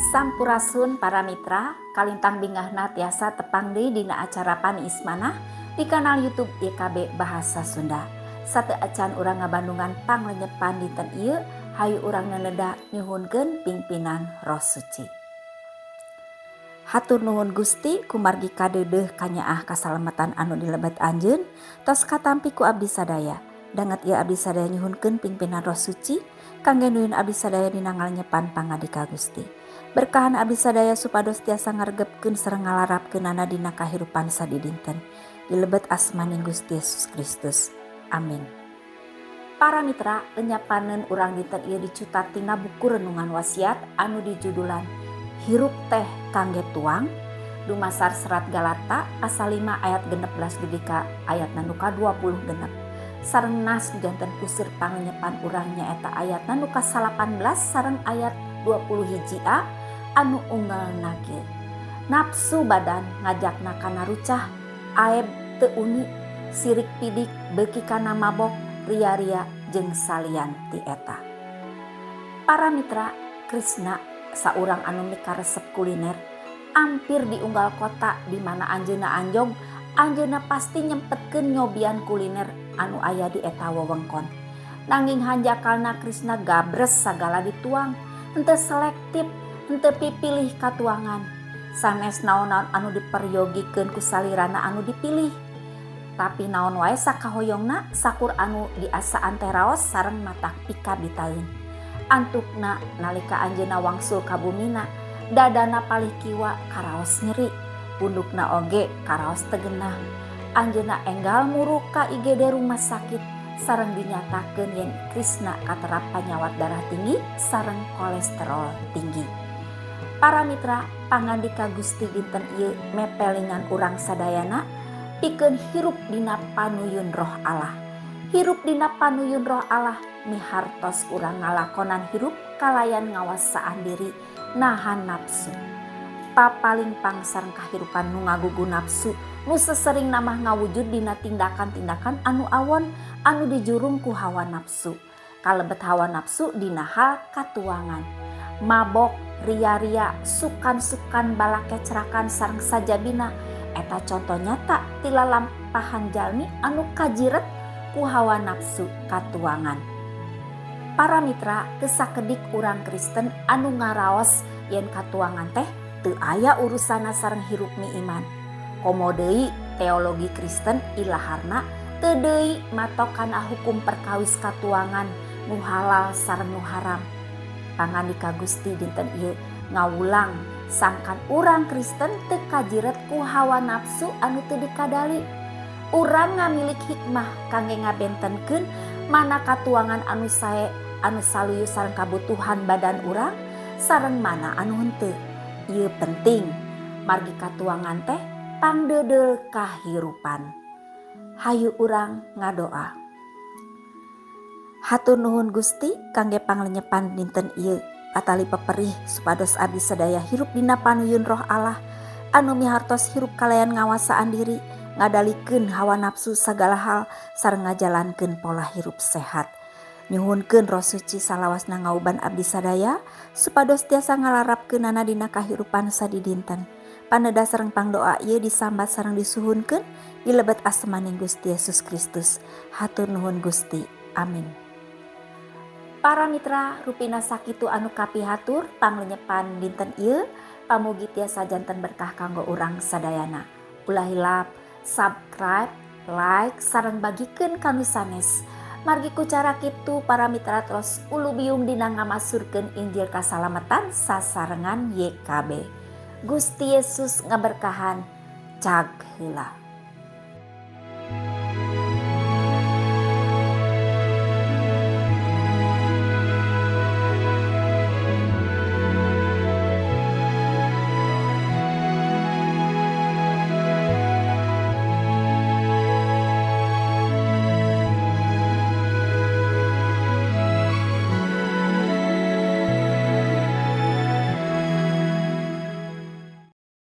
Sampurasun para mitra, kalintang bingahna tiasa tepang deui dina acara Pani Ismanah di kanal YouTube YKB Bahasa Sunda. Sate acan urang ngabandungan panglenyepan dinten ieu, hayu urang neneda nyuhunkeun pingpinan Roh Suci. Hatur nuhun Gusti kumargi kadeudeuh kanyaah kasalamatan anu dilebet anjeun, tos katampi ku abdi sadaya. Danget ieu abdi sadaya nyuhunkeun pingpinan Roh Suci, kangge nuhun abdi sadaya dina ngalenyepan pangadika Gusti. Berkahan abdi sadaya supados tiasa ngaregepkeun sareng ngalarapkeunana dina kahirupan sadidinten. Dilebet asmaning Gusti Yesus Kristus. Amin. Para mitra, lenyapaneun urang dinten ieu dicutat tina buku renungan wasiat anu dijudulan Hirup teh kangge tuang, dumasar serat Galata pasal 5 ayat 16 dugi ka ayat nanuka 20 genep. Sareng nas janten kusir pangenyepan urang nyaeta ayat nanuka 18 sareng ayat 20 hiji-a anu unggal nage. Nafsu badan ngajakna kana rucah, aeb teu uni, sirik pidik beuki kana mabok, ria-ria jeung salian ti eta. Para mitra, Krisna saurang anu mikaresep kuliner ampir di unggal kota di mana anjeunna anjog, anjeunna pasti nyempetkeun nyobian kuliner anu aya di eta wewengkon. Nanging hanjakalna Krisna gabres sagala dituang, henteu selektif, henteu pipilih katuangan. Sanes naon-naon anu diperyogikeun ku salirana anu dipilih. Tapi naon wae sakahoyongna sakur anu diasaan teh raos sareng matak pika bitaeun. Antukna nalika anjeunna wangsul ka bumina, dadana palih kiwa karaos nyeri, pundukna oge karaos teu geunah. Anjeunna enggal muruk ka IGD rumah sakit sareng dinyatakeun yen Krisna katerap panyawat darah tinggi sareng kolesterol tinggi. Para mitra, pangandika Gusti dinten ieu mepelingan urang sadayana pikeun hirup dina panuyun Roh Allah. Hirup dina panuyun Roh Allah mihartos urang ngalakonan hirup kalayan ngawasaan diri nahan nafsu. Papalimpang sareng kahirupan nu ngagugu nafsu nu sesering namah ngawujud dina tindakan-tindakan anu awon anu dijurung ku hawa nafsu. Kalebet hawa nafsu dina hal katuangan, mabok, ria-ria, sukan-sukan balakecrakan sareng sajabina eta contoh nyata ti lalampahan jalmi anu kajiret ku hawa nafsu katuangan. Para mitra, kesakedik urang Kristen anu ngaraos yen katuangan teh teu aya urusana sareng hirup ni iman. Komo deui teologi Kristen ilaharna teu deui matok kana hukum perkawis katuangan nu halal sareng nu haram. Pangandika Gusti dinten ieu ngawulang sangkan urang Kristen teu kajiret ku hawa nafsu anu teu dikadali. Urang ngamilik hikmah kangge ngabentenkeun mana katuangan anu sae anu saluyu sareng kabutuhan badan urang sareng mana anu henteu. Ieu penting margi katuangan teh pangdeudeuh kahirupan. Hayu urang ngadoa. Hatur nuhun Gusti kangge panglenyepan dinten ieu, atali peperih supados abdi sadaya hirup dina panuyun Roh Allah anu mihartos hirup kalayan ngawasaan diri, ngadalikeun hawa nafsu sagala hal sareng ngajalankeun pola hirup sehat. Nyuhunkeun Roh Suci salawasna ngauban abdi sadaya supados tiasa ngalarapkeunana dina kahirupan sadidinten. Paneda sareng pangdoa ieu disambat sareng disuhunkeun dilebet asmaning Gusti Yesus Kristus. Hatur nuhun Gusti. Amin. Para mitra, rupina sakitu anu kapihatur panglenyepan dinten ieu, pamugi tiasa janten berkah kanggo urang sadayana. Ulah hilap subscribe, like sareng bagikeun kanu sanes. Margi ku cara kitu para mitra terus ulubiung dina ngamasurkeun Injil kasalamatan sasarengan YKB. Gusti Yesus ngaberkahan. Cag heula.